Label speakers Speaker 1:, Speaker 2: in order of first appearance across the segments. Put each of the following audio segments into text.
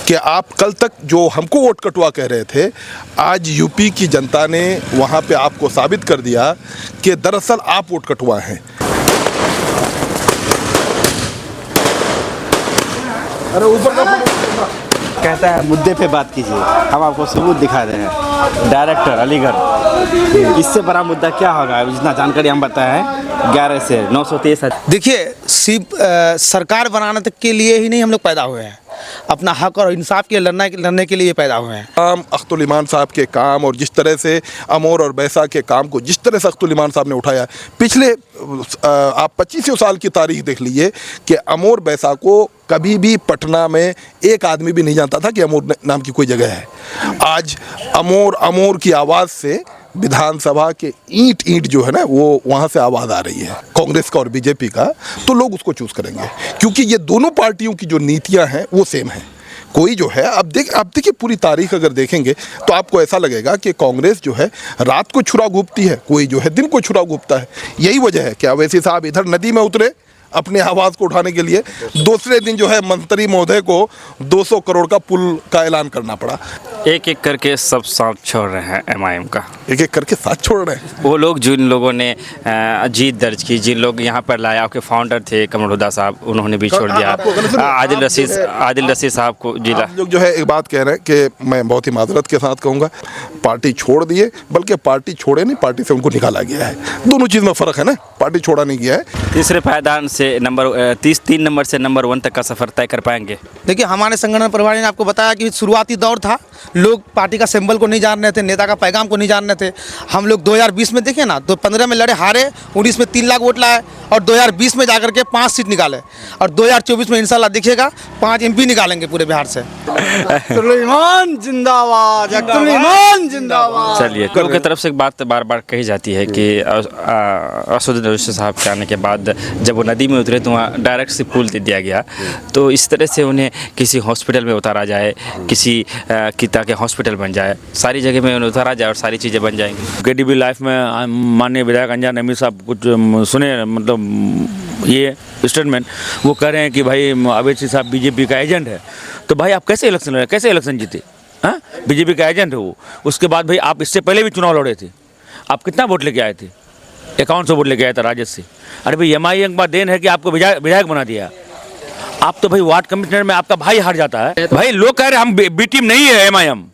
Speaker 1: कि आप कल तक जो हमको वोट कटवा कह रहे थे, आज यूपी की जनता ने वहाँ पे आपको साबित कर दिया कि दरअसल आप वोट कटवा हैं। अरे ऊपर का
Speaker 2: कहता है मुद्दे पे बात कीजिए, हम आपको सबूत दिखा रहे हैं। डायरेक्टर अलीगढ़, इससे बड़ा मुद्दा क्या होगा? जितना जानकारी हम बताए हैं 11 से 923।
Speaker 3: देखिए, सिर्फ सरकार बनाने तक के लिए ही नहीं हम लोग पैदा हुए हैं, अपना हक और इंसाफ के लड़ने के लिए पैदा हुए हैं।
Speaker 1: अख्तुल ईमान साहब के काम और जिस तरह से अमोर और बैसा के काम को जिस तरह से अख्तुल ईमान साहब ने उठाया, पिछले आप 25 साल की तारीख देख लीजिए कि अमोर बैसा को कभी भी पटना में एक आदमी भी नहीं जानता था कि अमोर नाम की कोई जगह है। आज अमोर की आवाज़ से विधानसभा के ईंट जो है ना, वो वहाँ से आवाज़ आ रही है कांग्रेस का और बीजेपी का, तो लोग उसको चूज़ करेंगे क्योंकि ये दोनों पार्टियों की जो नीतियाँ हैं वो सेम हैं। कोई जो है अब देखिए पूरी तारीख अगर देखेंगे तो आपको ऐसा लगेगा कि कांग्रेस जो है रात को छुरा घूमती है, कोई जो है दिन को छुरा घूमता है। यही वजह है कि अवैसी साहब इधर नदी में उतरे अपने आवाज़ को उठाने के लिए, दूसरे दिन जो है मंत्री महोदय को 200 करोड़ का पुल का ऐलान करना पड़ा।
Speaker 4: एक एक करके सब साथ छोड़ रहे हैं एमआईएम का,
Speaker 1: एक एक करके साथ छोड़ रहे हैं
Speaker 4: वो लोग जिन लोगों ने जीत दर्ज की, जिन लोग यहाँ पर लाया, आपके फाउंडर थे कमर हुदा साहब, उन्होंने भी छोड़ दिया। आदिल रशीद साहब को जिला
Speaker 1: लोग जो है एक बात कह रहे हैं कि मैं बहुत ही माजरत के साथ कहूँगा, पार्टी छोड़ दिए, बल्कि पार्टी छोड़े नहीं, पार्टी से उनको निकाला गया है। दोनों चीज़ में फ़र्क है ना, पार्टी छोड़ा नहीं गया है।
Speaker 4: तीसरे पायदान से नंबर 3 नंबर से नंबर 1 तक का सफ़र तय कर पाएंगे।
Speaker 3: देखिए, हमारे संगठन प्रभारी ने आपको बताया कि शुरुआती दौर था, लोग पार्टी का सिंबल को नहीं जान रहे थे, नेता का पैगाम को नहीं जान रहे थे। हम लोग 2020 में देखे ना, तो 15 में लड़े, हारे, 19 में 3 लाख वोट लाए और 2020 में जाकर के 5 सीट निकाले और 2024 में इंशाल्लाह देखिएगा 5 MP निकालेंगे पूरे बिहार से।
Speaker 2: ईमान जिंदाबाद, ईमान जिंदाबाद।
Speaker 4: चलिए, लोगों की तरफ से एक बात बार बार कही जाती है कि असदुद्दीन ओवैसी साहब के आने के बाद जब वो नदी में उतरे तो वहाँ डायरेक्ट से पुल दे दिया गया, तो इस तरह से उन्हें किसी हॉस्पिटल में उतारा जाए, किसी की ताकि हॉस्पिटल बन जाए, सारी जगह में उन्हें उतारा जाए और सारी चीज़ें बन जाएंगी।
Speaker 5: केडीबी लाइफ में माननीय विधायक अंजान नईमी साहब कुछ सुने, मतलब ये स्टेटमेंट वो कह रहे हैं कि भाई अवैसी साहब बीजेपी का एजेंट है। तो भाई आप कैसे इलेक्शन जीते? हाँ, बीजेपी का एजेंट है वो। उसके बाद भाई आप इससे पहले भी चुनाव लड़े थे, आप कितना वोट लेके आए थे? 5100 वोट लेके आया था राजद से। अरे भाई एमआईएम का देन है कि आपको विधायक बना दिया। आप तो भाई वार्ड कमिश्नर में आपका भाई हार जाता है। भाई लोग कह रहे हैं हम बी टीम नहीं है एमआईएम।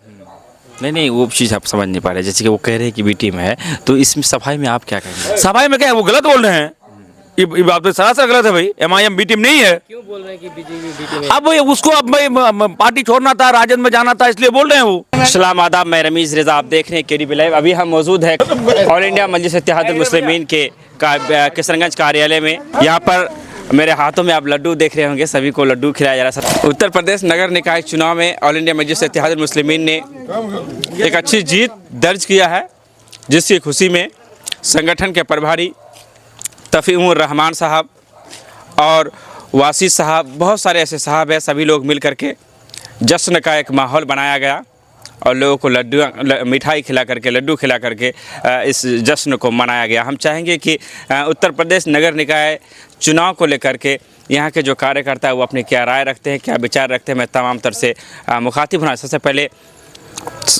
Speaker 4: नहीं, वो चीज़ आप समझ नहीं पा रहे। जैसे कि वो कह रहे हैं कि बी टीम है, तो इसमें सफाई में आप क्या कहेंगे?
Speaker 5: सफाई में क्या है, वो गलत बोल रहे हैं। ये बात तो सरासर गलत है भाई। एमआईएम बी टीम नहीं है।
Speaker 4: क्यों बोल रहे हैं कि बीजेपी बी टीम है?
Speaker 5: अब भाई उसको अब भाई पार्टी छोड़ना था, राजद में जाना था, इसलिए बोल रहे हैं वो।
Speaker 4: सलाम आदाब, मैं रमीज़ रज़ा, आप देख रहे हैं केडीबी लाइव। अभी हम मौजूद है ऑल इंडिया मजलिस इत्तेहादुल मुस्लिमीन के किशनगंज कार्यालय में। यहाँ पर मेरे हाथों में आप लड्डू देख रहे होंगे, सभी को लड्डू खिलाया जा रहा है। उत्तर प्रदेश नगर निकाय चुनाव में ऑल इंडिया मजलिस इत्तेहादुल मुस्लिमीन ने एक अच्छी जीत दर्ज किया है, जिसकी खुशी में संगठन के प्रभारी तफ़ीउर रहमान साहब और वासी साहब, बहुत सारे ऐसे साहब हैं, सभी लोग मिल करके जश्न का एक माहौल बनाया गया और लोगों को मिठाई खिला करके, लड्डू खिला करके इस जश्न को मनाया गया। हम चाहेंगे कि उत्तर प्रदेश नगर निकाय चुनाव को लेकर के यहाँ के जो कार्यकर्ता है वो अपनी क्या राय रखते हैं, क्या विचार रखते हैं, मैं तमाम तरह से मुखातिब होना। सबसे पहले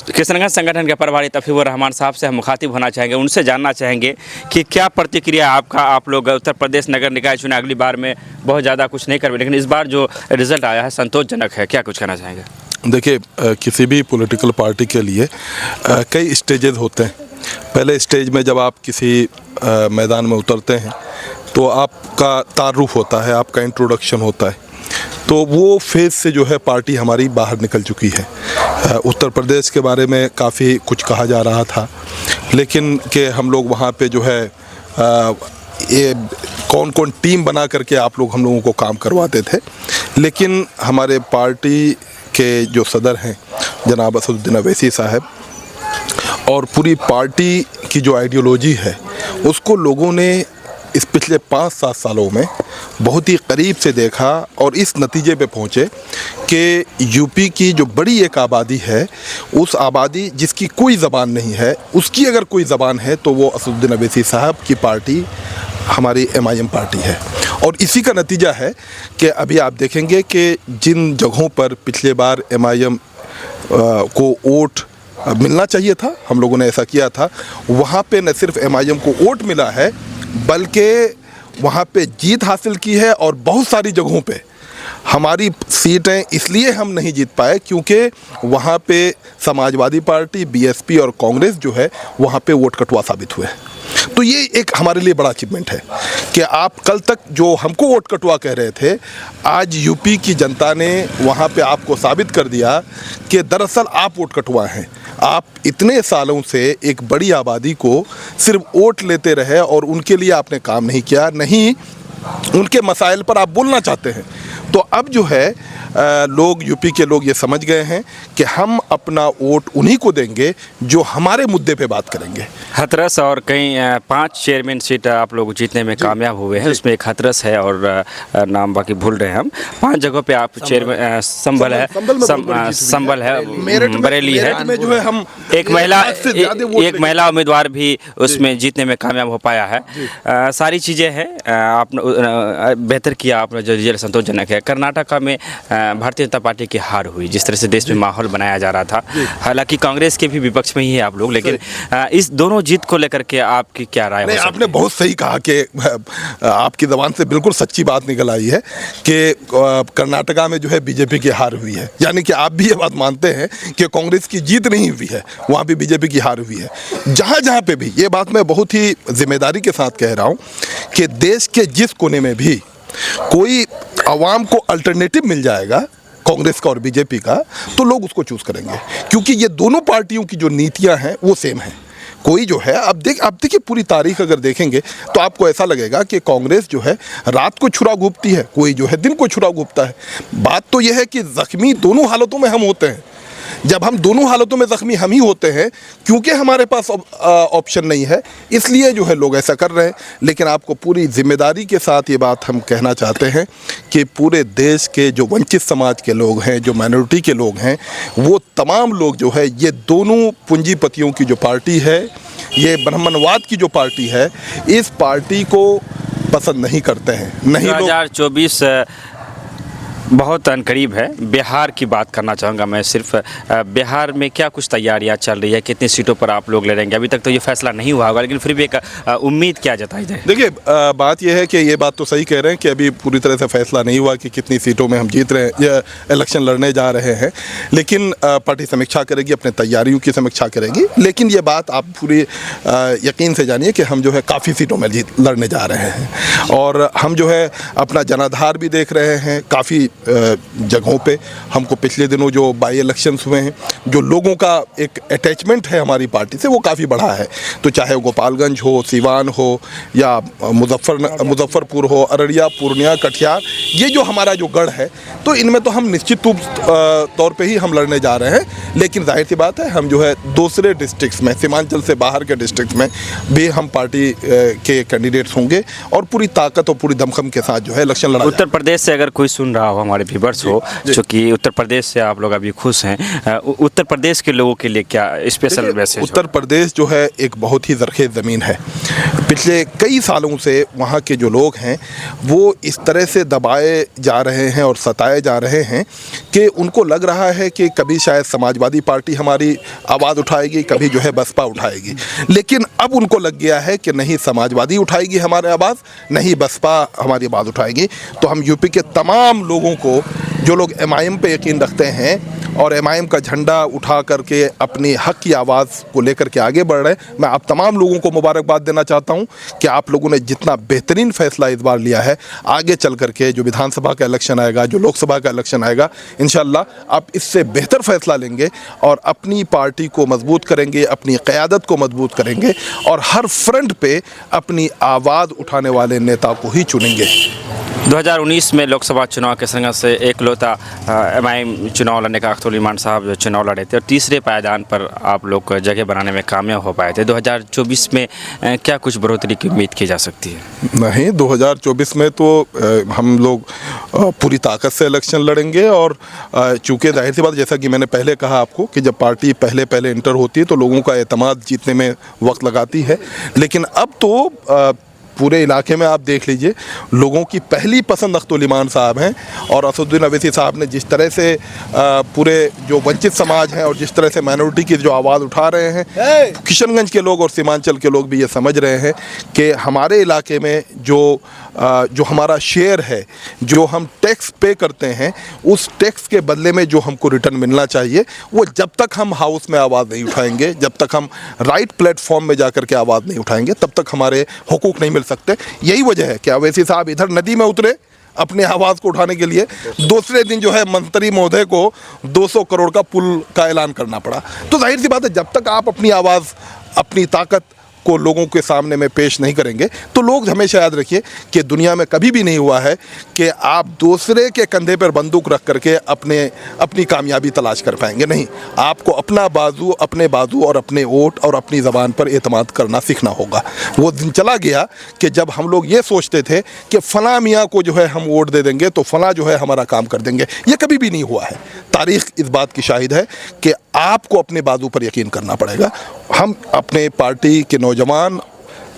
Speaker 4: किशनगंज संगठन के प्रभारी तफ़ीउर रहमान साहब से हम मुखातिब होना चाहेंगे, उनसे जानना चाहेंगे कि क्या प्रतिक्रिया आपका। आप लोग उत्तर प्रदेश नगर निकाय चुनाव अगली बार में बहुत ज़्यादा कुछ नहीं कर, लेकिन इस बार जो रिज़ल्ट आया है संतोषजनक है, क्या कुछ कहना चाहेंगे?
Speaker 1: देखिए, किसी भी पॉलिटिकल पार्टी के लिए कई स्टेजेस होते हैं। पहले स्टेज में जब आप किसी मैदान में उतरते हैं तो आपका तारुफ होता है, आपका इंट्रोडक्शन होता है, तो वो फेज़ से जो है पार्टी हमारी बाहर निकल चुकी है। उत्तर प्रदेश के बारे में काफ़ी कुछ कहा जा रहा था, लेकिन कि हम लोग वहाँ पे जो है ये कौन कौन टीम बना करके आप लोग हम लोगों को काम करवाते थे, लेकिन हमारे पार्टी के जो सदर हैं जनाब असदुद्दीन ओवैसी साहब और पूरी पार्टी की जो आइडियोलॉजी है उसको लोगों ने इस पिछले 5-7 सालों में बहुत ही करीब से देखा और इस नतीजे पे पहुँचे कि यूपी की जो बड़ी एक आबादी है, उस आबादी जिसकी कोई ज़बान नहीं है, उसकी अगर कोई ज़बान है तो वो असदुद्दीन ओवैसी साहब की पार्टी हमारी एमआईएम पार्टी है। और इसी का नतीजा है कि अभी आप देखेंगे कि जिन जगहों पर पिछले बार MIM को वोट मिलना चाहिए था, हम लोगों ने ऐसा किया था, वहाँ पे न सिर्फ MIM को वोट मिला है बल्कि वहाँ पे जीत हासिल की है। और बहुत सारी जगहों पे हमारी सीटें इसलिए हम नहीं जीत पाए क्योंकि वहाँ पे समाजवादी पार्टी, BSP और कांग्रेस जो है वहाँ पे वोट कटवा साबित हुए। तो ये एक हमारे लिए बड़ा अचीवमेंट है कि आप कल तक जो हमको वोट कटवा कह रहे थे, आज यूपी की जनता ने वहाँ पे आपको साबित कर दिया कि दरअसल आप वोट कटवा हैं। आप इतने सालों से एक बड़ी आबादी को सिर्फ वोट लेते रहे और उनके लिए आपने काम नहीं किया, नहीं उनके मसाइल पर आप बोलना चाहते हैं। तो अब जो है लोग, यूपी के लोग ये समझ गए हैं कि हम अपना वोट उन्हीं को देंगे जो हमारे मुद्दे पे बात करेंगे।
Speaker 4: हाथरस और कई 5 चेयरमैन सीट आप लोग जीतने में कामयाब हुए हैं, उसमें एक हाथरस है और नाम बाकी भूल रहे हैं हम। 5 जगहों पे आप चेयरमैन, संभल है, संभल है, बरेली है,
Speaker 1: जो है हम
Speaker 4: एक महिला उम्मीदवार भी उसमें जीतने में कामयाब हो पाया है। सारी चीज़ें हैं, आपने बेहतर किया, आपने जो रिजल्ट संतोषजनक है। कर्नाटका में भारतीय जनता पार्टी की हार हुई, जिस तरह से देश में माहौल बनाया जा रहा था, हालांकि कांग्रेस के भी विपक्ष में ही है आप लोग, लेकिन इस दोनों जीत को लेकर के आपकी क्या राय है?
Speaker 1: आपने बहुत सही कहा कि आपकी ज़बान से बिल्कुल सच्ची बात निकल आई है कि कर्नाटका में जो है बीजेपी की हार हुई है, यानी कि आप भी ये बात मानते हैं कि कांग्रेस की जीत नहीं हुई है, वहाँ भी बीजेपी की हार हुई है। जहाँ जहाँ पे भी, ये बात मैं बहुत ही जिम्मेदारी के साथ कह रहा हूँ कि देश के जिस कोने में भी कोई आवाम को अल्टरनेटिव मिल जाएगा कांग्रेस का और बीजेपी का, तो लोग उसको चूज़ करेंगे, क्योंकि ये दोनों पार्टियों की जो नीतियां हैं वो सेम हैं। कोई जो है, आप देखिए पूरी तारीख अगर देखेंगे तो आपको ऐसा लगेगा कि कांग्रेस जो है रात को छुरा घूमती है, कोई जो है दिन को छुरा घूमता है। बात तो यह है कि जख्मी दोनों हालतों में हम होते हैं। जब हम दोनों हालतों में ज़ख्मी हम ही होते हैं, क्योंकि हमारे पास ऑप्शन नहीं है, इसलिए जो है लोग ऐसा कर रहे हैं। लेकिन आपको पूरी जिम्मेदारी के साथ ये बात हम कहना चाहते हैं कि पूरे देश के जो वंचित समाज के लोग हैं, जो माइनॉरिटी के लोग हैं, वो तमाम लोग जो है ये दोनों पूंजीपतियों की जो पार्टी है, ये ब्राह्मणवाद की जो पार्टी है, इस पार्टी को पसंद नहीं करते हैं। नहीं,
Speaker 4: 2024 बहुत अनकरीब है। बिहार की बात करना चाहूँगा मैं सिर्फ। बिहार में क्या कुछ तैयारियां चल रही है, कितनी सीटों पर आप लोग लड़ेंगे? अभी तक तो ये फैसला नहीं हुआ होगा, लेकिन फिर भी एक उम्मीद क्या जताई जाए?
Speaker 1: देखिए, बात यह है कि ये बात तो सही कह रहे हैं कि अभी पूरी तरह से फैसला नहीं हुआ कि कितनी सीटों में हम जीत रहे हैं या इलेक्शन लड़ने जा रहे हैं, लेकिन पार्टी समीक्षा करेगी, अपने तैयारियों की समीक्षा करेगी। लेकिन ये बात आप पूरी यकीन से जानिए कि हम जो है काफ़ी सीटों में लड़ने जा रहे हैं, और हम जो है अपना जनाधार भी देख रहे हैं काफ़ी जगहों पे। हमको पिछले दिनों जो बाई इलेक्शंस हुए हैं, जो लोगों का एक अटैचमेंट है हमारी पार्टी से, वो काफ़ी बढ़ा है। तो चाहे गोपालगंज हो, सीवान हो, या मुजफ्फरपुर हो, अररिया, पूर्णिया, कटिहार, ये जो हमारा जो गढ़ है, तो इनमें तो हम निश्चित रूप तौर पे ही हम लड़ने जा रहे हैं। लेकिन जाहिर सी बात है, हम जो है दूसरे डिस्ट्रिक्ट्स में, सीमांचल से बाहर के डिस्ट्रिक्ट में भी हम पार्टी के कैंडिडेट्स होंगे और पूरी ताकत और पूरी दमखम के साथ जो है इलेक्शन लड़ा।
Speaker 4: उत्तर प्रदेश से अगर कोई सुन रहा हो, हमारे व्यूअर्स हो, चूँकि उत्तर प्रदेश से आप लोग अभी खुश हैं, उत्तर प्रदेश के लोगों के लिए क्या स्पेशल मैसेज?
Speaker 1: उत्तर प्रदेश जो है एक बहुत ही ज़रख़ेज़ ज़मीन है। पिछले कई सालों से वहाँ के जो लोग हैं वो इस तरह से दबाए जा रहे हैं और सताए जा रहे हैं कि उनको लग रहा है कि कभी शायद समाजवादी पार्टी हमारी आवाज़ उठाएगी, कभी जो है बसपा उठाएगी। लेकिन अब उनको लग गया है कि नहीं समाजवादी उठाएगी हमारी आवाज़, नहीं बसपा हमारी आवाज़ उठाएगी। तो हम यूपी के तमाम लोगों को, जो लोग MIM पे यकीन रखते हैं और MIM का झंडा उठा करके अपनी हक की आवाज़ को लेकर के आगे बढ़ रहे हैं, मैं आप तमाम लोगों को मुबारकबाद देना चाहता हूं कि आप लोगों ने जितना बेहतरीन फैसला इस बार लिया है, आगे चल करके जो विधानसभा का इलेक्शन आएगा, जो लोकसभा का इलेक्शन आएगा, इंशाल्लाह आप इससे बेहतर फैसला लेंगे और अपनी पार्टी को मजबूत करेंगे, अपनी क़यादत को मजबूत करेंगे और हर फ्रंट पे अपनी आवाज़ उठाने वाले नेता को ही चुनेंगे।
Speaker 4: 2019 में लोकसभा चुनाव के संघर्ष से एकलौता MIM चुनाव लड़ने का अख्तर ईमान साहब जो चुनाव लड़े थे और तीसरे पायदान पर आप लोग जगह बनाने में कामयाब हो पाए थे। 2024 में क्या कुछ बढ़ोतरी की उम्मीद की जा सकती है? नहीं,
Speaker 1: 2024 में तो हम लोग पूरी ताकत से इलेक्शन लड़ेंगे और चूँकि जाहिर सी बात, जैसा कि मैंने पहले कहा आपको कि जब पार्टी पहले इंटर होती है तो लोगों का एतमाद जीतने में वक्त लगाती है, लेकिन अब तो पूरे इलाके में आप देख लीजिए, लोगों की पहली पसंद अख्तुल ईमान साहब हैं। और असदुद्दीन अवैसी साहब ने जिस तरह से पूरे जो वंचित समाज हैं और जिस तरह से माइनॉरिटी की जो आवाज़ उठा रहे हैं, किशनगंज के लोग और सीमांचल के लोग भी ये समझ रहे हैं कि हमारे इलाके में जो हमारा शेयर है, जो हम टैक्स पे करते हैं, उस टैक्स के बदले में जो हमको रिटर्न मिलना चाहिए, वो जब तक हम हाउस में आवाज़ नहीं उठाएंगे, जब तक हम राइट प्लेटफॉर्म में जाकर के आवाज़ नहीं उठाएंगे, तब तक हमारे हुकूक नहीं मिल सकते। यही वजह है कि अवैसी साहब इधर नदी में उतरे अपने आवाज़ को उठाने के लिए, दूसरे दिन जो है मंत्री महोदय को 200 करोड़ का पुल का ऐलान करना पड़ा। तो जाहिर सी बात है, जब तक आप अपनी आवाज़, अपनी ताकत को लोगों के सामने में पेश नहीं करेंगे, तो लोग हमेशा याद रखिए कि दुनिया में कभी भी नहीं हुआ है कि आप दूसरे के कंधे पर बंदूक रख करके अपनी कामयाबी तलाश कर पाएंगे। नहीं, आपको अपने बाजू और अपने वोट और अपनी ज़बान पर एतमाद करना सीखना होगा। वो दिन चला गया कि जब हम लोग ये सोचते थे कि फ़लाँ मियाँ को जो है हम वोट दे देंगे तो फ़लाँ जो है हमारा काम कर देंगे। ये कभी भी नहीं हुआ है। तारीख़ इस बात की शाहिद है कि आपको अपने बाजू पर यकीन करना पड़ेगा। हम अपने पार्टी के नौजवान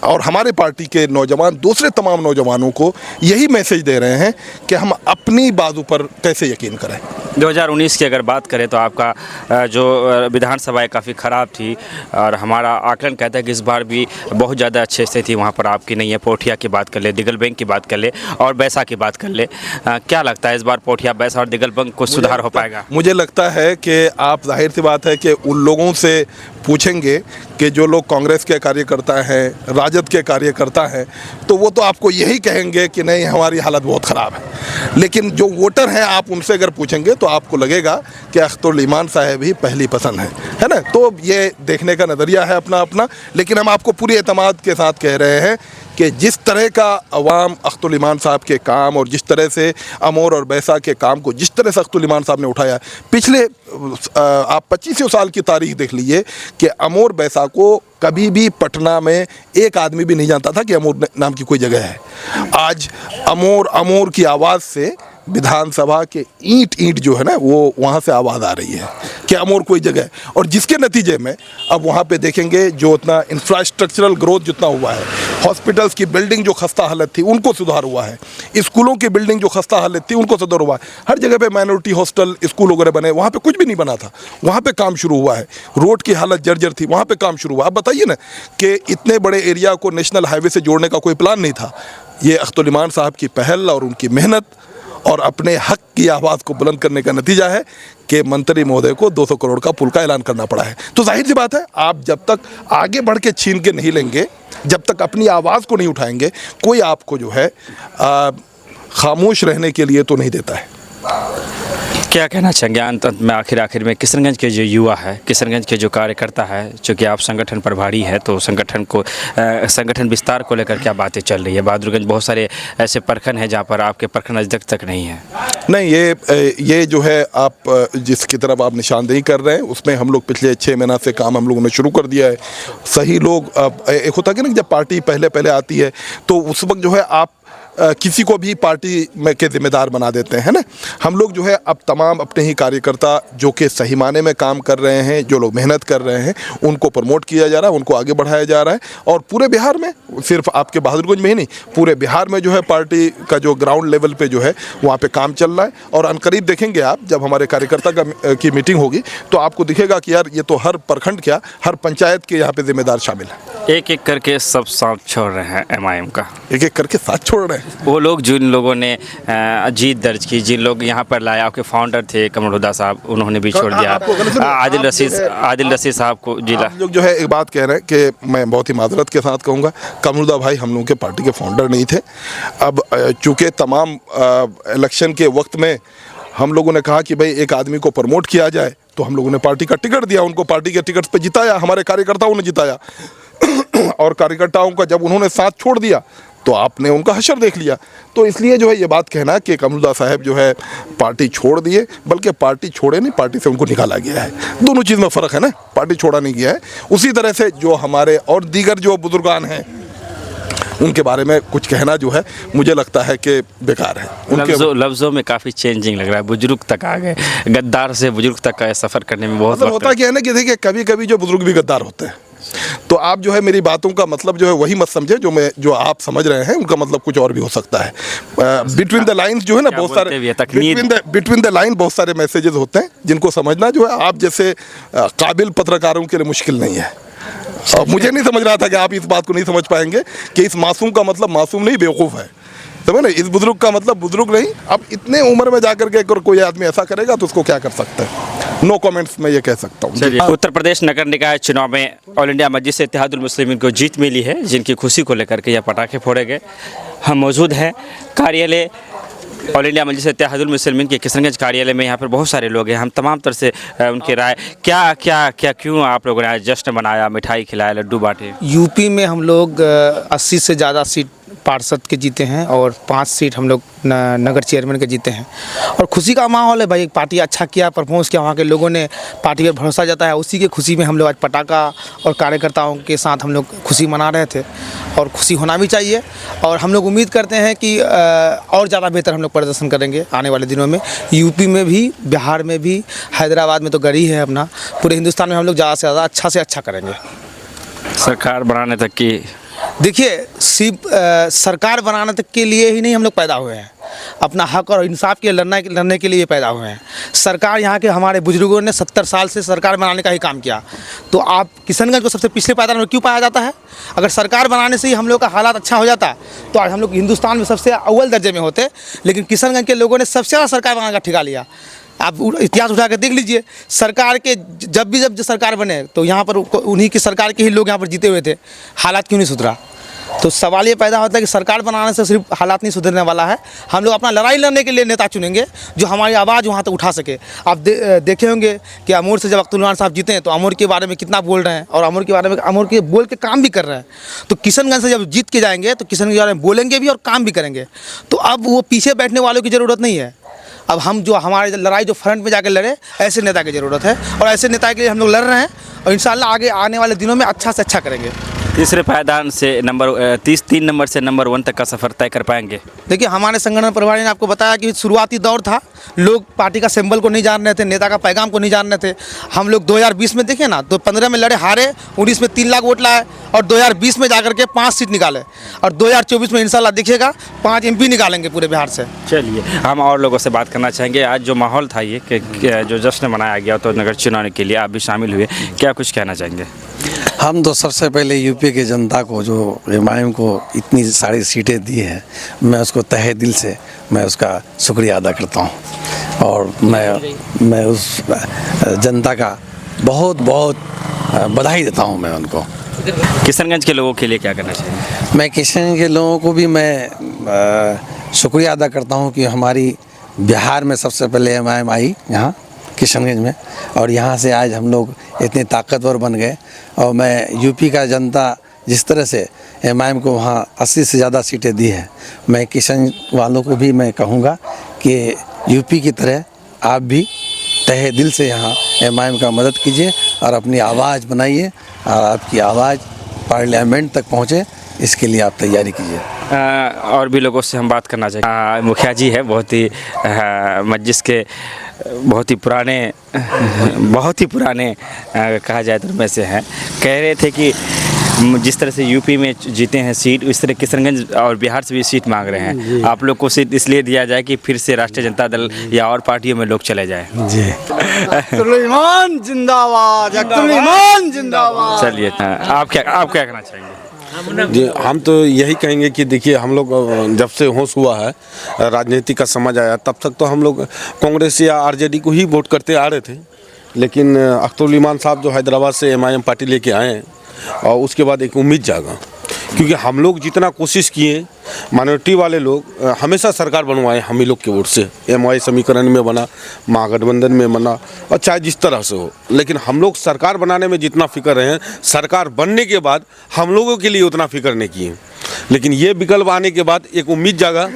Speaker 1: और हमारे पार्टी के नौजवान दूसरे तमाम नौजवानों को यही मैसेज दे रहे हैं कि हम अपनी बाजू पर कैसे यकीन करें।
Speaker 4: 2019 की अगर बात करें तो आपका जो विधानसभा है काफ़ी ख़राब थी, और हमारा आकलन कहता है कि इस बार भी बहुत ज़्यादा अच्छे से थी वहाँ पर आपकी नहीं है। पोठिया की बात कर ले, दिगलबैंक की बात कर ले और बैसा की बात कर ले, क्या लगता है इस बार पोठिया, बैसा और दिगलबैंक को सुधार हो पाएगा?
Speaker 1: मुझे लगता है कि आप, जाहिर सी बात है कि उन लोगों से पूछेंगे कि जो लोग कांग्रेस के कार्यकर्ता हैं, राजद के कार्यकर्ता हैं, तो वो तो आपको यही कहेंगे कि नहीं हमारी हालत बहुत ख़राब है। लेकिन जो वोटर हैं, आप उनसे अगर पूछेंगे तो आपको लगेगा कि अख्तुल ईमान साहब ही पहली पसंद है ना। तो ये देखने का नज़रिया है अपना अपना, लेकिन हम आपको पूरी एतमाद के साथ कह रहे हैं कि जिस तरह का अवाम अख्तुल ईमान साहब के काम और जिस तरह से अमोर और बैसा के काम को जिस तरह से अख्तुल ईमान साहब ने उठाया, पिछले आप 25 साल की तारीख देख लीजिए कि अमोर बैसा को कभी भी पटना में एक आदमी भी नहीं जानता था कि अमोर नाम की कोई जगह है। आज अमोर की आवाज़ से विधानसभा के ईंट जो है ना, वो वहाँ से आवाज़ आ रही है कि अमोर कोई जगह है। और जिसके नतीजे में अब वहाँ पे देखेंगे जो उतना इंफ्रास्ट्रक्चरल ग्रोथ जितना हुआ है, हॉस्पिटल्स की बिल्डिंग जो खस्ता हालत थी उनको सुधार हुआ है, स्कूलों की बिल्डिंग जो खस्ता हालत थी उनको सुधार हुआ है। हर जगह पे माइनॉरिटी हॉस्टल, स्कूल वगैरह बने, वहाँ पे कुछ भी नहीं बना था, वहाँ पे काम शुरू हुआ है। रोड की हालत जर्जर थी, वहाँ पे काम शुरू हुआ। अब बताइए ना कि इतने बड़े एरिया को नेशनल हाईवे से जोड़ने का कोई प्लान नहीं था। ये अख्तुल ईमान साहब की पहल और उनकी मेहनत और अपने हक की आवाज़ को बुलंद करने का नतीजा है कि मंत्री महोदय को 200 करोड़ का पुल का ऐलान करना पड़ा है। तो जाहिर सी बात है, आप जब तक आगे बढ़ के छीन के नहीं लेंगे, जब तक अपनी आवाज़ को नहीं उठाएंगे, कोई आपको जो है खामोश रहने के लिए तो नहीं देता है।
Speaker 4: क्या कहना चाहेंगे अंत में, आखिर में किशनगंज के जो युवा है, किशनगंज के जो कार्यकर्ता है, चूँकि आप संगठन प्रभारी है, तो संगठन विस्तार को लेकर क्या बातें चल रही है? बहादुरगंज बहुत सारे ऐसे प्रखंड हैं जहाँ पर आपके प्रखंड अभी तक नहीं है।
Speaker 1: नहीं, ये जो है आप जिसकी तरफ आप निशानदेही कर रहे हैं, उसमें हम लोग पिछले 6 महीना से काम हम लोगों ने शुरू कर दिया है। सही लोग, एक होता है कि ना, जब पार्टी पहले आती है तो उस वक्त जो है आप किसी को भी पार्टी में के जिम्मेदार बना देते हैं ना। हम लोग जो है अब तमाम अपने ही कार्यकर्ता जो कि सही माने में काम कर रहे हैं, जो लोग मेहनत कर रहे हैं, उनको प्रमोट किया जा रहा है, उनको आगे बढ़ाया जा रहा है। और पूरे बिहार में, सिर्फ आपके बहादुरगंज में ही नहीं, पूरे बिहार में जो है पार्टी का जो ग्राउंड लेवल पे जो है वहाँ पे काम चल रहा है। और अनकरीब देखेंगे आप, जब हमारे कार्यकर्ता की मीटिंग होगी तो आपको दिखेगा कि यार ये तो हर प्रखंड क्या, हर पंचायत के यहाँ पे जिम्मेदार शामिल है।
Speaker 4: एक एक करके सब साथ छोड़ रहे हैं MIM का,
Speaker 1: एक करके साथ छोड़ रहे हैं
Speaker 4: वो लोग जिन लोगों ने जीत दर्ज की, जिन लोग यहाँ पर लाए। आपके फाउंडर थे कमर हुदा साहब, उन्होंने भी छोड़ दिया। आदिल रशीद साहब को जिला
Speaker 1: लोग जो है एक बात कह रहे हैं कि मैं बहुत ही माजरत के साथ कहूँगा, कमर हुदा भाई हम लोगों के पार्टी के फाउंडर नहीं थे। अब चूँकि तमाम इलेक्शन के वक्त में हम लोगों ने कहा कि भाई एक आदमी को प्रमोट किया जाए, तो हम लोगों ने पार्टी का टिकट दिया, उनको पार्टी के टिकट पे जिताया, हमारे कार्यकर्ताओं ने जिताया। और कार्यकर्ताओं का जब उन्होंने साथ छोड़ दिया तो आपने उनका हशर देख लिया। तो इसलिए जो है ये बात कहना कि कमरुद्दा साहब जो है पार्टी छोड़ दिए, बल्कि पार्टी छोड़े नहीं, पार्टी से उनको निकाला गया है। दोनों चीज़ में फ़र्क है ना, पार्टी छोड़ा नहीं गया है। उसी तरह से जो हमारे और दीगर जो बुजुर्गान हैं उनके बारे में कुछ कहना जो है मुझे लगता है कि बेकार है।
Speaker 4: लफ्ज़ों में काफ़ी चेंजिंग लग रहा है, बुजुर्ग तक आ गए, गद्दार से बुजुर्ग तक का सफ़र करने में बहुत
Speaker 1: मतलब होता क्या है ना कि देखिए कभी कभी जो बुजुर्ग भी गद्दार होते हैं, तो आप जो है मेरी बातों का मतलब जो है वही मत समझे जो आप समझ रहे हैं, उनका मतलब कुछ और भी हो सकता है। बिटवीन द लाइन्स जो है ना
Speaker 4: क्या
Speaker 1: बहुत
Speaker 4: बोलते
Speaker 1: सारे
Speaker 4: हैं ये तकनीक?
Speaker 1: बिटवीन द लाइन बहुत सारे मैसेजेस होते हैं जिनको समझना जो है आप जैसे काबिल पत्रकारों के लिए मुश्किल नहीं है। और मुझे नहीं समझ रहा था कि आप इस बात को नहीं समझ पाएंगे कि इस मासूम का मतलब मासूम नहीं बेवकूफ़ है, समझे ना। इस बुजुर्ग का मतलब बुजुर्ग नहीं। अब इतने उम्र में जाकर के अगर कोई आदमी ऐसा करेगा तो उसको क्या कर सकते हैं। नो कमेंट्स मैं ये कह सकता हूँ।
Speaker 4: चलिए, उत्तर प्रदेश नगर निकाय चुनाव में ऑल इंडिया मस्जिद से इत्तेहादुल मुस्लिमीन को जीत मिली है, जिनकी खुशी को लेकर के यह पटाखे फोड़े गए। हम मौजूद हैं कार्यालय ऑल इंडिया मस्जिद से इत्तेहादुल मुस्लिमीन के किशनगंज कार्यालय में। यहाँ पर बहुत सारे लोग हैं, हम तमाम तरह से उनकी राय क्या क्यों आप लोगों ने आज जश्न मनाया, मिठाई खिलाया, लड्डू बांटे?
Speaker 3: यूपी में हम लोग 80 से ज़्यादा सीट पार्षद के जीते हैं और 5 सीट हम लोग नगर चेयरमैन के जीते हैं और खुशी का माहौल है भाई। पार्टी अच्छा किया, परफॉर्मेंस किया, वहाँ के लोगों ने पार्टी पर भरोसा जताया, उसी की खुशी में हम लोग आज पटाखा और कार्यकर्ताओं के साथ हम लोग खुशी मना रहे थे और खुशी होना भी चाहिए। और हम लोग उम्मीद करते हैं कि और ज़्यादा बेहतर हम लोग प्रदर्शन करेंगे आने वाले दिनों में। यूपी में भी, बिहार में भी, हैदराबाद में तो गढ़ी है अपना, पूरे हिंदुस्तान में हम लोग ज़्यादा से ज़्यादा अच्छा से अच्छा करेंगे।
Speaker 4: सरकार बनाने तक की
Speaker 3: देखिए, सिर्फ सरकार बनाने तक के लिए ही नहीं हम लोग पैदा हुए हैं, अपना हक और इंसाफ के लड़ने के लिए पैदा हुए हैं। सरकार यहाँ के हमारे बुजुर्गों ने 70 साल से सरकार बनाने का ही काम किया। तो आप किशनगंज को सबसे पिछले पायदान में क्यों पाया जाता है? अगर सरकार बनाने से ही हम लोग का हालात अच्छा हो जाता तो आज हम लोग हिंदुस्तान में सबसे अव्वल दर्जे में होते। लेकिन किशनगंज के लोगों ने सबसे ज़्यादा सरकार बनाने का ठेका लिया। आप इतिहास उठा के देख लीजिए, सरकार के जब सरकार बने तो यहाँ पर उन्हीं की सरकार के ही लोग यहाँ पर जीते हुए थे। हालात क्यों नहीं सुधरा? तो सवाल ये पैदा होता है कि सरकार बनाने से सिर्फ हालात नहीं सुधरने वाला है। हम लोग अपना लड़ाई लड़ने के लिए नेता चुनेंगे जो हमारी आवाज़ वहाँ तक उठा सके। आप देखे होंगे कि अमूर से जब अब्दुल रहमान साहब जीते हैं तो अमूर के बारे में कितना बोल रहे हैं और अमूर के बारे में अमूर के बोल के काम भी कर रहे हैं। तो किशनगंज से जब जीत के जाएंगे तो किशनगंज के बारे में बोलेंगे भी और काम भी करेंगे। तो अब वो पीछे बैठने वालों की ज़रूरत नहीं है। अब हम जो हमारे लड़ाई जो फ्रंट में जाकर लड़े, ऐसे नेता की ज़रूरत है और ऐसे नेता के लिए हम लोग लड़ रहे हैं और इंशाल्लाह आगे आने वाले दिनों में अच्छा से अच्छा करेंगे।
Speaker 4: तीसरे पायदान से नंबर 3 नंबर से नंबर 1 तक का सफ़र तय कर पाएंगे?
Speaker 3: देखिए, हमारे संगठन प्रभारी ने आपको बताया कि शुरुआती दौर था, लोग पार्टी का सिंबल को नहीं जान रहे थे, नेता का पैगाम को नहीं जान रहे थे। हम लोग 2020 में देखें ना तो 15 में लड़े, हारे, 19 में 3 लाख वोट लाए और 2020 में जाकर के 5 सीट निकाले और 2024 में इंशाल्लाह देखिएगा 5 MP निकालेंगे पूरे बिहार से।
Speaker 4: चलिए, हम और लोगों से बात करना चाहेंगे। आज जो माहौल था ये कि जो जश्न मनाया गया तो नगर चुनाव के लिए आप भी शामिल हुए, क्या कुछ कहना चाहेंगे?
Speaker 6: हम तो सबसे पहले यूपी की जनता को जो एमआईएम को इतनी सारी सीटें दी हैं, मैं उसको तहे दिल से मैं उसका शुक्रिया अदा करता हूं और मैं उस जनता का बहुत बहुत बधाई देता हूं मैं उनको।
Speaker 4: किशनगंज के लोगों के लिए क्या करना चाहिए?
Speaker 6: मैं किशनगंज के लोगों को भी मैं शुक्रिया अदा करता हूं कि हमारी बिहार में सबसे पहले एमआईएम आई यहाँ किशनगंज में और यहाँ से आज हम लोग इतने ताकतवर बन गए। और मैं यूपी का जनता जिस तरह से एमआईएम को वहाँ 80 से ज़्यादा सीटें दी है, मैं किशन वालों को भी मैं कहूँगा कि यूपी की तरह आप भी तहे दिल से यहाँ एमआईएम का मदद कीजिए और अपनी आवाज़ बनाइए और आपकी आवाज़ पार्लियामेंट तक पहुँचे, इसके लिए आप तैयारी कीजिए।
Speaker 4: और भी लोगों से हम बात करना चाहिए। मुखिया जी है, बहुत ही मस्जिद के बहुत ही पुराने कहा जाए तो में से हैं। कह रहे थे कि जिस तरह से यूपी में जीते हैं सीट, उस तरह किशनगंज और बिहार से भी सीट मांग रहे हैं। आप लोग को सीट इसलिए दिया जाए कि फिर से राष्ट्रीय जनता दल या और पार्टियों में लोग चले जाएं।
Speaker 6: जी
Speaker 3: ईमान जिंदाबाद, ईमान जिंदाबाद।
Speaker 4: चलिए, आप क्या कहना चाहेंगे?
Speaker 7: जी, हम तो यही कहेंगे कि देखिए, हम लोग जब से होश हुआ है, राजनीति का समझ आया, तब तक तो हम लोग कांग्रेस या आरजेडी को ही वोट करते आ रहे थे। लेकिन अख्तरुल ईमान साहब जो हैदराबाद से एमआईएम पार्टी लेके आए और उसके बाद एक उम्मीद जागा, क्योंकि हम लोग जितना कोशिश किए, माइनॉरिटी वाले लोग हमेशा सरकार बनवाए हम ही लोग के वोट से। एमआई समीकरण में बना, महागठबंधन में बना और चाहे जिस तरह से हो, लेकिन हम लोग सरकार बनाने में जितना फिक्र रहे हैं, सरकार बनने के बाद हम लोगों के लिए उतना फिक्र नहीं किए। लेकिन ये विकल्प आने के बाद एक उम्मीद जागा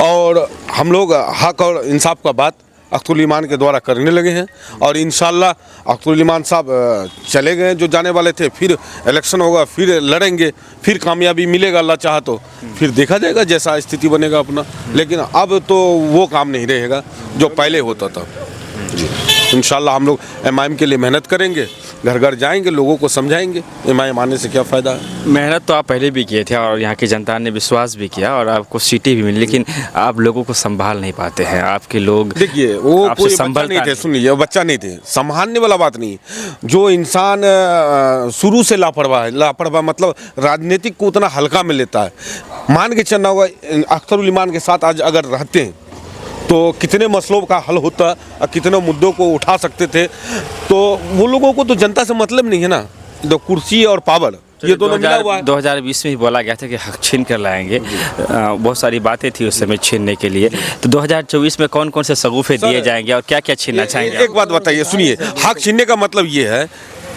Speaker 7: और हम लोग हक और इंसाफ का बात अख्तरुल ईमान के द्वारा करने लगे हैं और इंशाल्लाह अख्तरुल ईमान साहब चले गए जो जाने वाले थे, फिर इलेक्शन होगा, फिर लड़ेंगे, फिर कामयाबी मिलेगा अल्लाह चाहा तो, फिर देखा जाएगा जैसा स्थिति बनेगा अपना। लेकिन अब तो वो काम नहीं रहेगा जो पहले होता था। जी, इंशाल्लाह हम लोग एमआईएम के लिए मेहनत करेंगे घर घर जाएंगे, लोगों को समझाएंगे। MIM आने से क्या फ़ायदा है।
Speaker 4: मेहनत तो आप पहले भी किए थे और यहाँ की जनता ने विश्वास भी किया और आपको सीटें भी मिली, लेकिन आप लोगों को संभाल नहीं पाते हैं। आपके लोग
Speaker 7: देखिए वो
Speaker 4: आपसे
Speaker 7: कोई बच्चा
Speaker 4: संभलता
Speaker 7: नहीं थे,
Speaker 4: नहीं।
Speaker 7: सुन लीजिए, वो बच्चा नहीं थे, संभालने वाला बात नहीं। जो इंसान शुरू से लापरवाह मतलब राजनीतिक को उतना हल्का में लेता है। मान के चलना होगा, अख्तरुल ईमान के साथ आज अगर रहते हैं तो कितने मसलों का हल होता और कितने मुद्दों को उठा सकते थे। तो वो लोगों को तो जनता से मतलब नहीं है ना, तो कुर्सी और पावर ये दोनों मिला हुआ है।
Speaker 4: 2020 में ही बोला गया था कि हक छीन कर लाएंगे, बहुत सारी बातें थी उस समय छीनने के लिए। तो 2024 में कौन कौन से सगुफे दिए जाएंगे और क्या क्या छीनना चाहेंगे?
Speaker 7: एक बात बताइए, सुनिए, हक छीनने का मतलब ये है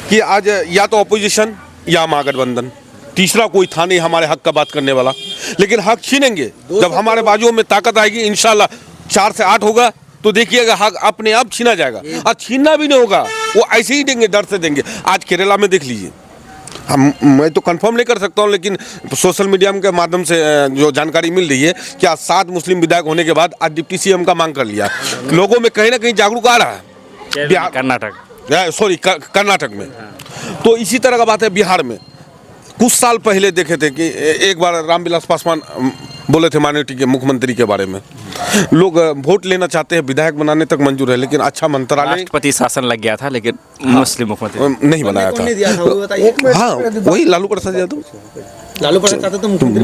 Speaker 7: कि आज या तो अपोजिशन या महागठबंधन, तीसरा कोई था नहीं हमारे हक का बात करने वाला। लेकिन हक छीनेंगे जब हमारे बाजुओं में ताकत आएगी, इंशाल्लाह 4 से 8 होगा तो देखिएगा हक अपने आप छीना जाएगा। और छीनना भी नहीं होगा, वो ऐसे ही देंगे, डर से देंगे। आज केरला में देख लीजिए, मैं तो कंफर्म नहीं कर सकता हूँ, लेकिन सोशल मीडिया के माध्यम से जो जानकारी मिल रही है कि आज 7 मुस्लिम विधायक होने के बाद आज डिप्टी CM का मांग कर लिया। लोगों में कहीं ना कहीं जागरूक आ रहा है। कर्नाटक में। तो इसी तरह का बात है बिहार में। कुछ साल पहले देखे थे कि एक बार रामविलास पासवान बोले थे माइनॉरिटी के मुख्यमंत्री के बारे में, लोग वोट लेना चाहते हैं, विधायक बनाने तक मंजूर है, लेकिन अच्छा मंत्रालय,
Speaker 4: राष्ट्रपति शासन लग गया था, लेकिन मुस्लिम मुख्यमंत्री
Speaker 7: नहीं बनाया था। हाँ, वही लालू प्रसाद यादव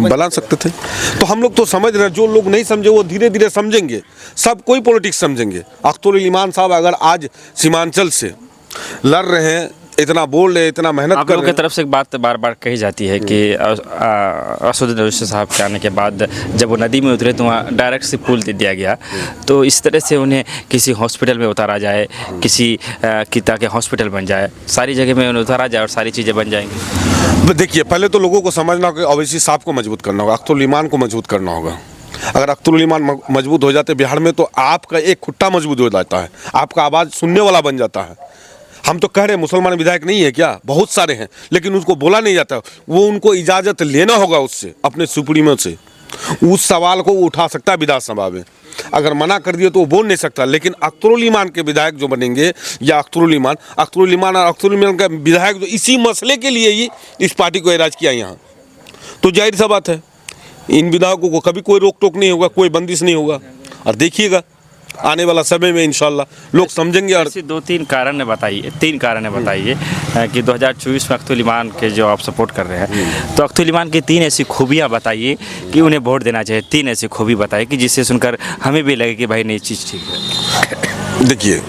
Speaker 7: बना सकते थे। तो हम लोग तो समझ रहे हैं, जो लोग नहीं समझे वो धीरे धीरे समझेंगे। सब कोई पॉलिटिक्स समझेंगे। अख्तरुल ईमान साहब अगर आज सीमांचल से लड़ रहे हैं, इतना बोल रहे, इतना मेहनत
Speaker 4: आप
Speaker 7: कर
Speaker 4: लोगों
Speaker 7: रहे
Speaker 4: की तरफ से एक बात बार बार कही जाती है कि असदुद्दीन ओवैसी साहब के आने के बाद जब वो नदी में उतरे तो वहाँ डायरेक्ट से पुल दे दिया गया। तो इस तरह से उन्हें किसी हॉस्पिटल में उतारा जाए, किसी की ताकि हॉस्पिटल बन जाए, सारी जगह में उन्हें उतारा जाए और सारी चीज़ें बन जाएंगी।
Speaker 7: देखिए, पहले तो लोगों को समझना होगा कि ओवैसी साहब को मजबूत करना होगा, अख्तरुल ईमान को मजबूत करना होगा। अगर अख्तरुल ईमान मजबूत हो जाते बिहार में तो आपका एक खुट्टा मजबूत हो जाता है, आपका आवाज़ सुनने वाला बन जाता है। हम तो कह रहे हैं मुसलमान विधायक नहीं है क्या, बहुत सारे हैं, लेकिन उसको बोला नहीं जाता। वो उनको इजाज़त लेना होगा उससे, अपने सुप्रीमो से। उस सवाल को वो उठा सकता है विधानसभा में। अगर मना कर दिया तो वो बोल नहीं सकता। लेकिन अख्तरुल ईमान के विधायक जो बनेंगे, या अख्तरुल ईमान और अख्तरुल ईमान का विधायक जो इसी मसले के लिए ही इस पार्टी को एराज किया यहाँ, तो जाहिर सा बात है इन विधायकों को कभी कोई रोक टोक नहीं होगा, कोई बंदिश नहीं होगा। और देखिएगा आने वाला समय में इंशाल्लाह लोग समझेंगे। और
Speaker 4: ऐसे 3 कारण बताइए कि 2024 में अख्तरुल ईमान के जो आप सपोर्ट कर रहे हैं, तो अख्तरुल ईमान की 3 ऐसी खूबियाँ बताइए कि उन्हें वोट देना चाहिए। 3 ऐसी खूबी बताइए कि जिससे सुनकर हमें भी लगे कि भाई नई चीज़ ठीक है।
Speaker 7: देखिए,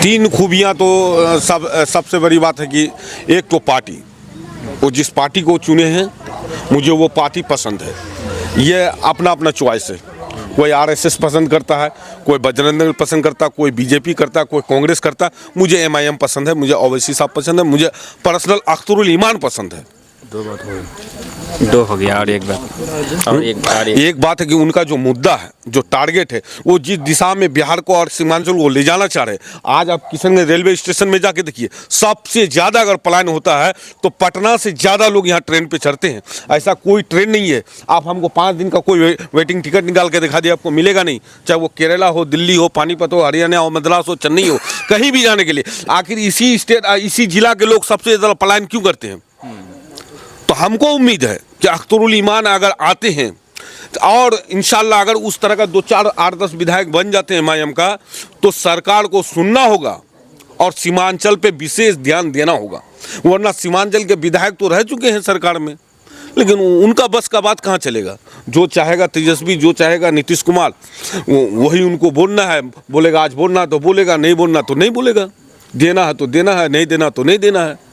Speaker 7: 3 खूबियाँ तो सबसे बड़ी बात है कि एक तो पार्टी, वो जिस पार्टी को चुने हैं मुझे वो पार्टी पसंद है। ये अपना अपना चॉइस है। कोई RSS पसंद करता है, कोई बजरंग दल पसंद करता है, कोई BJP करता है, कोई कांग्रेस करता है। मुझे MIM पसंद है, मुझे ओवैसी साहब पसंद है, मुझे पर्सनल अख्तरुल ईमान पसंद है।
Speaker 4: 2 हो गया और एक बात और
Speaker 7: एक बात है कि उनका जो मुद्दा है, जो टारगेट है, वो जिस दिशा में बिहार को और सीमांचल को ले जाना चाह रहे हैं। आज आप किशनगंज रेलवे स्टेशन में जाके देखिए, सबसे ज़्यादा अगर पलायन होता है तो पटना से ज़्यादा लोग यहाँ ट्रेन पे चढ़ते हैं। ऐसा कोई ट्रेन नहीं है, आप हमको 5 दिन का कोई वेटिंग टिकट निकाल के दिखा दिए, आपको मिलेगा नहीं। चाहे वो केरला हो, दिल्ली हो, पानीपत हो, हरियाणा हो, मद्रास हो, चेन्नई हो, कहीं भी जाने के लिए। आखिर इसी जिला के लोग सबसे ज़्यादा पलायन क्यों करते हैं? तो हमको उम्मीद है कि अख्तरुल ईमान अगर आते हैं और इंशाल्लाह अगर उस तरह का 2, 4, 8, 10 विधायक बन जाते हैं MIM का, तो सरकार को सुनना होगा और सीमांचल पे विशेष ध्यान देना होगा। वरना सीमांचल के विधायक तो रह चुके हैं सरकार में, लेकिन उनका बस का बात कहाँ चलेगा। जो चाहेगा तेजस्वी, जो चाहेगा नीतीश कुमार, वही उनको बोलना है। बोलेगा आज बोलना तो बोलेगा, नहीं बोलना तो नहीं बोलेगा। देना है तो देना है, नहीं देना तो नहीं देना है।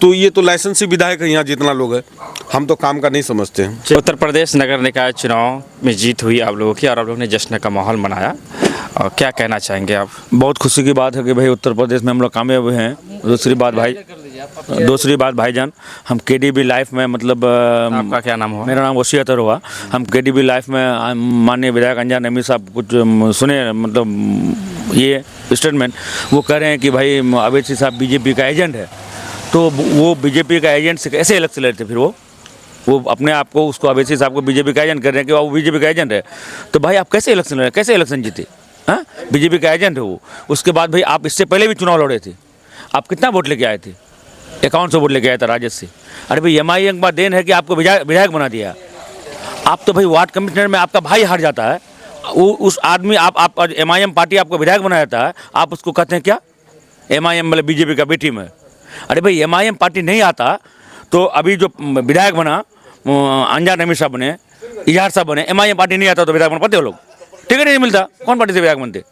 Speaker 7: तो ये तो लाइसेंसी विधायक है यहाँ जितना लोग है, हम तो काम का नहीं समझते हैं।
Speaker 4: उत्तर प्रदेश नगर निकाय चुनाव में जीत हुई आप लोगों की और आप लोगों ने जश्न का माहौल मनाया, और क्या कहना चाहेंगे आप?
Speaker 5: बहुत खुशी की बात है कि भाई उत्तर प्रदेश में हम लोग कामयाब हुए हैं। दूसरी बात भाईजान, हम KDB लाइफ में मतलब
Speaker 4: आपका क्या नाम हुआ?
Speaker 5: मेरा नाम वसीयतर हुआ। हम KDB लाइफ में माननीय विधायक अंजार नईमी साहब कुछ सुने, मतलब ये स्टेटमेंट वो कह रहे हैं कि भाई ओवैसी साहब BJP का एजेंट है। तो वो BJP का एजेंट से कैसे इलेक्शन लड़ते? फिर वो अपने आप को, उसको ओवैसी साहब को BJP का एजेंट कर रहे हैं कि वो BJP का एजेंट है। तो भाई आप कैसे इलेक्शन लड़े, कैसे इलेक्शन जीते? BJP का एजेंट है वो। उसके बाद भाई आप इससे पहले भी चुनाव लड़े थे, आप कितना वोट लेके आए थे? 5100 वोट लेके आया था राजद से। अरे भाई MIM का देन है कि आपको विधायक बना दिया। आप तो भाई वार्ड कमिश्नर में आपका भाई हार जाता है, उस आदमी आप MIM पार्टी आपको विधायक बना देता है, आप उसको कहते हैं क्या MIM मतलब बीजेपी का बी टीम है। अरे भाई MIM पार्टी नहीं आता तो अभी जो विधायक बना अंजार नमी साहब बने, इजहार साहब बने, MIM पार्टी नहीं आता तो विधायक बन पाते हो लोग? टिकट नहीं मिलता, कौन पार्टी से विधायक बनते?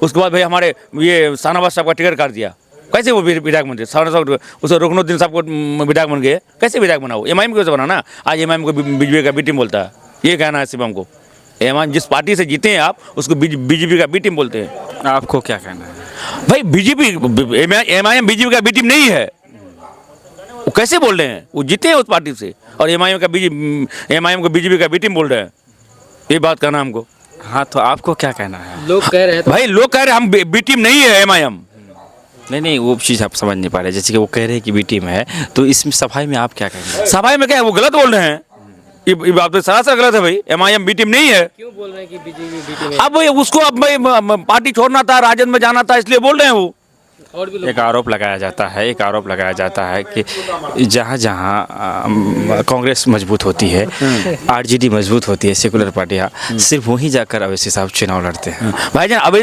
Speaker 5: उसके बाद भाई हमारे ये शाहनवाज साहब का टिकट काट दिया, कैसे वो विधायक बनते? साहब उसे रुकनुद्दीन साहब को विधायक बन गए, कैसे विधायक बना वो? MIM को बना ना, आज MIM को बीजेपी का बी टीम बोलता है। ये कहना है सिर्फ हमको, MIM जिस पार्टी से जीते हैं आप उसको बीजेपी का बी टीम बोलते हैं।
Speaker 4: आपको क्या कहना है?
Speaker 5: भाई बीजेपी MIM बीजेपी का बी टीम नहीं है, वो कैसे बोल रहे हैं? वो जीते हैं उस पार्टी से और MIM को बीजेपी का बी टीम बोल रहे हैं, ये बात कहना हमको।
Speaker 4: हाँ, तो आपको क्या कहना है?
Speaker 8: लोग कह रहे हैं तो
Speaker 5: भाई लोग कह रहे हैं हम बी टीम नहीं है MIM।
Speaker 4: नहीं, वो चीज़ आप समझ नहीं पा रहे। जैसे कि वो कह रहे हैं कि बी टीम है, तो इसमें सफाई में आप क्या कहेंगे?
Speaker 5: सफाई में क्या है, वो गलत बोल रहे हैं, ये बात तो सरासर गलत है भाई। MIM बी टीम नहीं है।
Speaker 8: क्यों बोल रहे हैं कि बीजेपी बी टीम है?
Speaker 5: अब भाई उसको अब भाई पार्टी छोड़ना था, राजद में जाना था, इसलिए बोल रहे हैं वो।
Speaker 8: और भी लोग
Speaker 4: एक आरोप लगाया जाता है कि जहाँ जहाँ कांग्रेस मजबूत होती है, RJD मजबूत होती है, सेकुलर पार्टियाँ, सिर्फ वहीं जाकर अवैसी साहब चुनाव लड़ते हैं।
Speaker 5: भाईजान अभी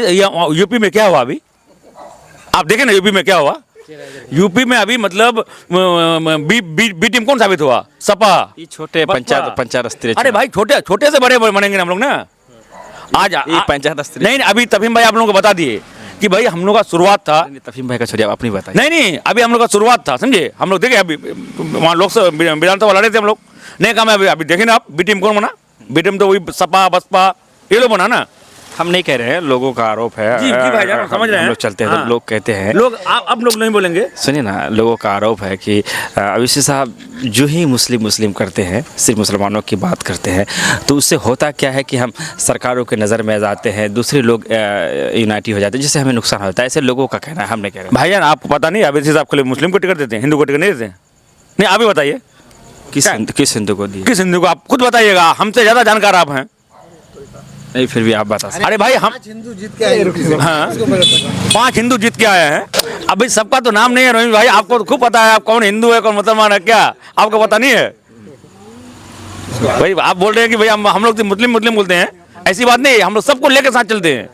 Speaker 5: यूपी में क्या हुआ? अभी आप देखें ना यूपी में क्या हुआ। यूपी में अभी मतलब बी टीम कौन साबित हुआ? सपा।
Speaker 4: ये छोटे पंचायत स्तरीय
Speaker 5: अरे भाई छोटे से बड़े बनेंगे ना हम लोग ना। आज
Speaker 4: पंचायत स्तरीय
Speaker 5: नहीं, अभी तफहीम भाई आप लोगों को बता दिए कि भाई हम लोग का शुरुआत था।
Speaker 4: तफहीम भाई का छोड़िए, आप नहीं बताइए।
Speaker 5: नहीं, अभी हम लोग का शुरुआत था, समझे? हम लोग देखे अभी वहाँ लोकसभा विधानसभा लड़े थे हम लोग, नहीं कहा मैं अभी देखे ना आप बी टीम कौन बना? बी टीम तो वही सपा बसपा ये लोग बना ना।
Speaker 4: हम नहीं कह रहे हैं, लोगों का आरोप है।
Speaker 5: जी भाईजान समझ रहे हैं।
Speaker 4: हम लोग चलते हैं,
Speaker 5: हाँ।
Speaker 4: तो लोग कहते हैं,
Speaker 5: लोग अब लोग नहीं बोलेंगे।
Speaker 4: सुनिए ना, लोगों का आरोप है कि अवैसी साहब जो ही मुस्लिम करते हैं, सिर्फ मुसलमानों की बात करते हैं, तो उससे होता क्या है कि हम सरकारों के नज़र में आ जाते हैं, दूसरे लोग यूनाइटेड हो जाते हैं, जिससे हमें नुकसान होता है। ऐसे लोगों का कहना है, हम नहीं कह रहे।
Speaker 5: भाईजान आपको पता नहीं अवैसी साहब खाली मुस्लिम को टिकट देते हैं, हिंदू को टिकट नहीं देते हैं? नहीं, आप ही बताइए
Speaker 4: किस हिंदू को दिए?
Speaker 5: किस हिंदू को? आप खुद बताइएगा, हमसे ज़्यादा जानकार आप हैं।
Speaker 4: नहीं, फिर भी आप बता सकते।
Speaker 5: अरे भाई हम
Speaker 3: हिंदू जीत के आए।
Speaker 5: हाँ 5 हिंदू जीत के आए हैं। अभी सबका तो नाम नहीं है रोहित भाई, आपको तो खूब पता है आप कौन हिंदू है कौन मुसलमान है, क्या आपको पता नहीं है? भाई आप बोल रहे हैं कि भाई हम लोग तो मुस्लिम बोलते हैं, ऐसी बात नहीं है, हम लोग सबको लेकर साथ चलते हैं।